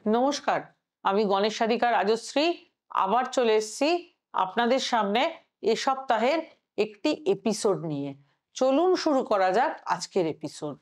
নমস্কার, আমি গণেশ সাধিকা রাজশ্রী আবার চলে এসেছি আপনাদের সামনে এ সপ্তাহের একটি এপিসোড নিয়ে। চলুন শুরু করা যাক আজকের এপিসোড।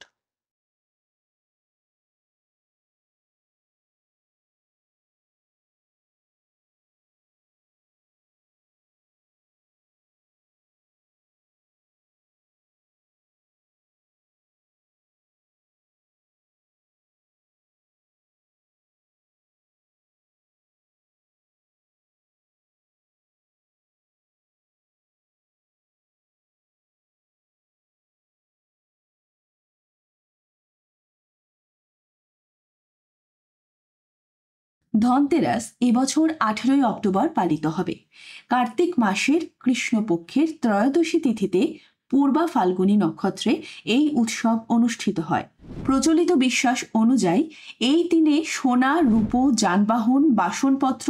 ধনতেরাস এবছর 18ই অক্টোবর পালিত হবে। কার্তিক মাসের কৃষ্ণপক্ষের ত্রয়োদশী তিথিতে পূর্বা ফাল্গুনী নক্ষত্রে এই উৎসব অনুষ্ঠিত হয়। প্রচলিত বিশ্বাস অনুযায়ী এই দিনে সোনা, রূপো, যানবাহন, বাসনপত্র,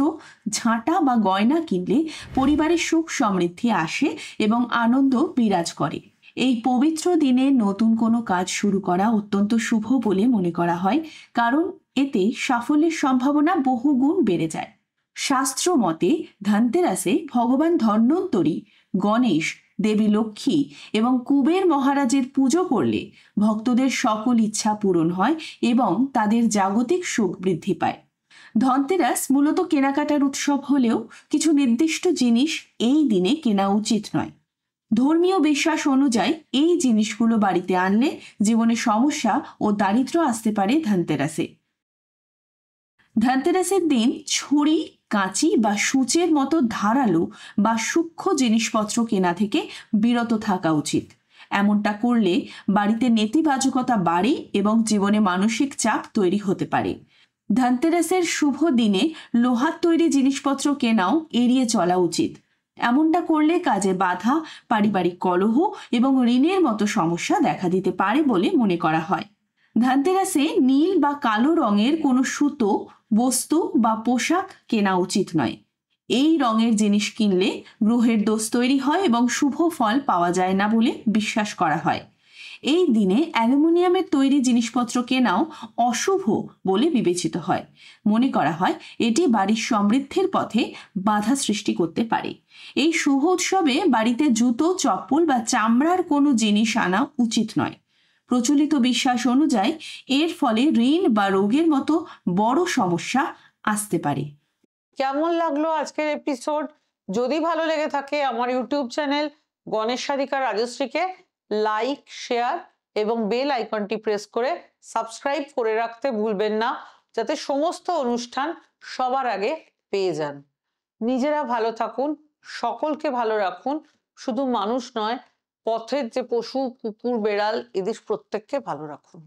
ঝাঁটা বা গয়না কিনলে পরিবারের সুখ সমৃদ্ধি আসে এবং আনন্দ বিরাজ করে। এই পবিত্র দিনে নতুন কোনো কাজ শুরু করা অত্যন্ত শুভ বলে মনে করা হয়, কারণ এতে সাফল্যের সম্ভাবনা বহুগুণ বেড়ে যায়। শাস্ত্র মতে ধনতেরাসে ভগবান ধন্বন্তরী, গণেশ, দেবী লক্ষ্মী এবং কুবের মহারাজের পুজো করলে ভক্তদের সকল ইচ্ছা পূরণ হয় এবং তাদের জাগতিক সুখ বৃদ্ধি পায়। ধনতেরাস মূলত কেনাকাটার উৎসব হলেও কিছু নির্দিষ্ট জিনিস এই দিনে কেনা উচিত নয়। ধর্মীয় বিশ্বাস অনুযায়ী এই জিনিসগুলো বাড়িতে আনলে জীবনে সমস্যা ও দারিদ্র্য আসতে পারে ধনতেরাসে। ধনতেরাসের দিন ছুরি, কাঁচি বা সূচের মতো ধারালো বা সূক্ষ্ম জিনিসপত্র কেনা থেকে বিরত থাকা উচিত। এমনটা করলে বাড়িতে নেতিবাচকতা বাড়ে এবং জীবনে মানসিক চাপ তৈরি হতে পারে। ধনতেরাসের শুভ দিনে লোহার তৈরি জিনিসপত্র কেনাও এড়িয়ে চলা উচিত। এমনটা করলে কাজে বাধা, পারিবারিক কলহ এবং ঋণের মতো সমস্যা দেখা দিতে পারে বলে মনে করা হয়। ধনতেরাসে নীল বা কালো রঙের কোনো সুতো, বস্তু বা পোশাক কেনা উচিত নয়। এই রঙের জিনিস কিনলে গ্রহের দোষ তৈরি হয় এবং শুভ ফল পাওয়া যায় না বলে বিশ্বাস করা হয়। এই দিনে অ্যালুমিনিয়ামের তৈরি জিনিসপত্র কেনাও অশুভ বলে বিবেচিত হয়। মনে করা হয় এটি বাড়ির সমৃদ্ধির পথে বাধা সৃষ্টি করতে পারে। এই শুভ উৎসবে বাড়িতে জুতো, চপ্পল বা চামড়ার কোনো জিনিস আনা উচিত নয়। প্রচলিত বিশ্বাস অনুযায়ী এর ফলে ঋণ বা রোগের মতো বড় সমস্যা আসতে পারে। কেমন লাগলো আজকের এপিসোড? যদি ভালো লেগে থাকে আমার ইউটিউব চ্যানেল গণেশ সাধিকা রাজশ্রীকে লাইক, শেয়ার এবং বেল আইকনটি প্রেস করে সাবস্ক্রাইব করে রাখতে ভুলবেন না, যাতে সমস্ত অনুষ্ঠান সবার আগে পেয়ে যান। নিজেরা ভালো থাকুন, সকলকে ভালো রাখুন। শুধু মানুষ নয়, পথের যে পশু, কুকুর, বেড়াল, এদের প্রত্যেককে ভালো রাখুন।